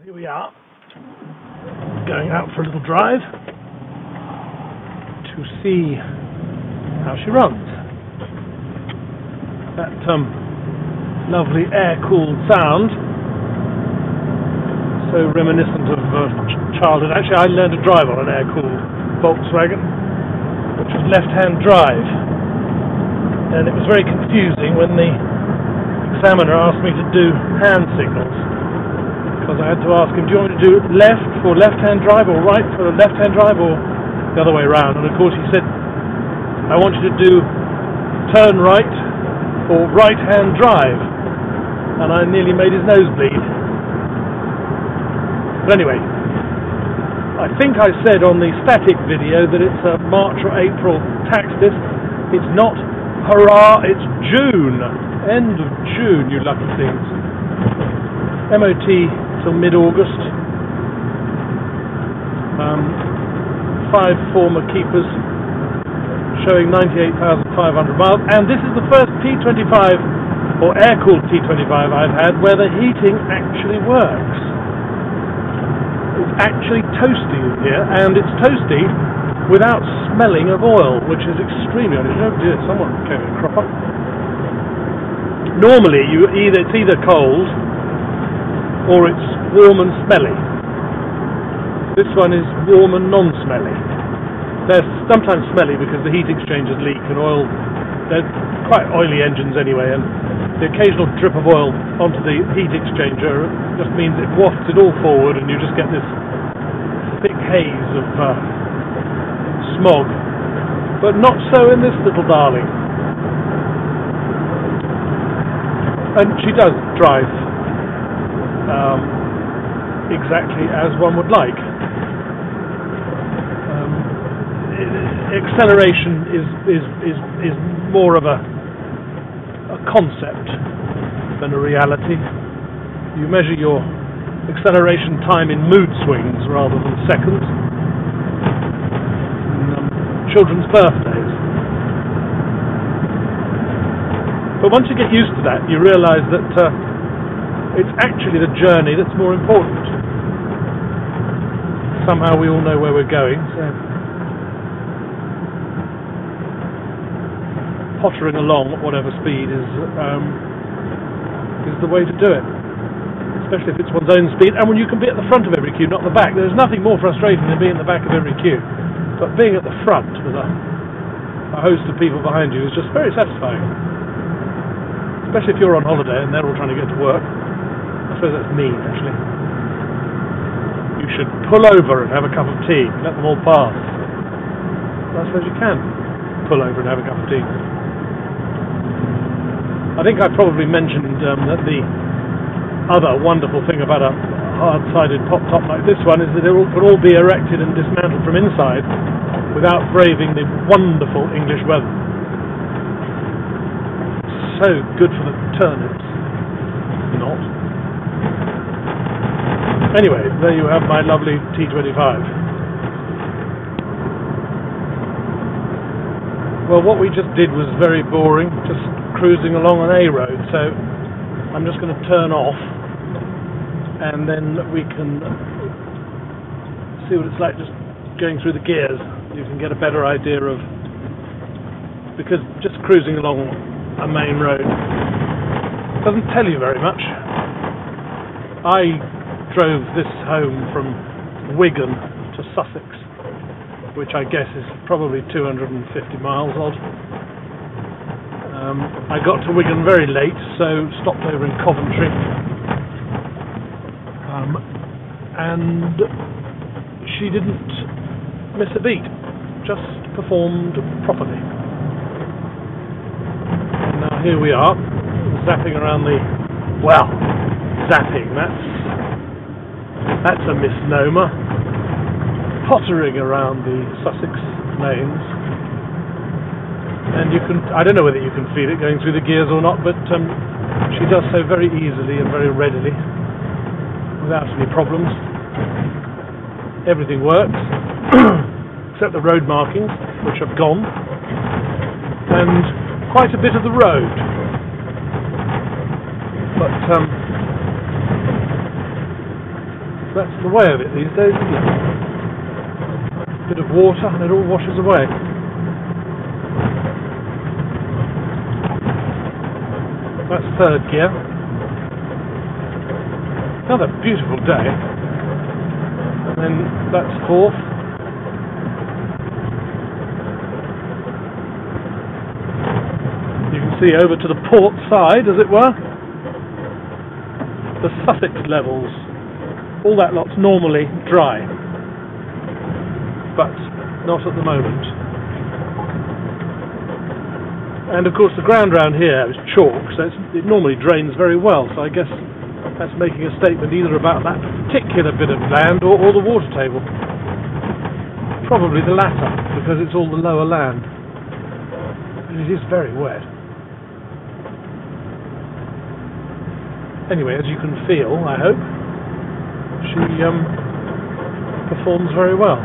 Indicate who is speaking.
Speaker 1: Here we are, going out for a little drive to see how she runs. That lovely air-cooled sound, so reminiscent of childhood. Actually, I learned to drive on an air-cooled Volkswagen, which was left-hand drive, and it was very confusing when the examiner asked me to do hand signals, because I had to ask him, do you want me to do left for left-hand drive or right for left-hand drive or the other way around? And of course he said, I want you to do turn right for right-hand drive, and I nearly made his nose bleed. But anyway, I think I said on the static video that it's a March or April tax disc. It's not. Hurrah, it's June. End of June, you lucky things. MOT till mid-August. 5 former keepers showing 98,500 miles, and this is the first T25 or air-cooled T25 I've had where the heating actually works. It's actually toasty in here, and it's toasty without smelling of oil, which is extremely unusual. Oh dear, someone came in a crop up. Normally it's either cold or it's warm and smelly. This one is warm and non-smelly. They're sometimes smelly because the heat exchangers leak and oil. They're quite oily engines anyway, and the occasional drip of oil onto the heat exchanger just means it wafts it all forward and you just get this thick haze of smog. But not so in this little darling. And she does drive exactly as one would like. Acceleration is more of a concept than a reality. You measure your acceleration time in mood swings rather than seconds. Children's birthdays. But once you get used to that, you realise that it's actually the journey that's more important. Somehow we all know where we're going, so pottering along at whatever speed is the way to do it, especially if it's one's own speed and when you can be at the front of every queue, not the back. There's nothing more frustrating than being at the back of every queue, but being at the front with a host of people behind you is just very satisfying, especially if you're on holiday and they're all trying to get to work. I suppose that's mean, actually. You should pull over and have a cup of tea, let them all pass. Well, I suppose you can pull over and have a cup of tea. I think I probably mentioned that the other wonderful thing about a hard-sided pop-top like this one is that it could all be erected and dismantled from inside without braving the wonderful English weather. So good for the turnips. Not. Anyway, there you have my lovely T25. Well, what we just did was very boring, just cruising along an A road, so I'm just going to turn off and then we can see what it's like just going through the gears. You can get a better idea of, because just cruising along a main road doesn't tell you very much. I drove this home from Wigan to Sussex, which I guess is probably 250 miles odd. I got to Wigan very late, so stopped over in Coventry, and she didn't miss a beat, just performed properly. And now here we are, zapping around zapping, that's a misnomer, pottering around the Sussex lanes. And I don't know whether you can feel it going through the gears or not, but she does so very easily and very readily, without any problems. Everything works, except the road markings, which have gone, and quite a bit of the road. But That's the way of it these days, isn't it? A bit of water and it all washes away. That's third gear. Another beautiful day. And then that's fourth. You can see over to the port side, as it were, the Sussex levels. All that lot's normally dry, but not at the moment. And of course the ground around here is chalk, so it normally drains very well, so I guess that's making a statement either about that particular bit of land or the water table. Probably the latter, because it's all the lower land. And it is very wet. Anyway, as you can feel, I hope, she performs very well.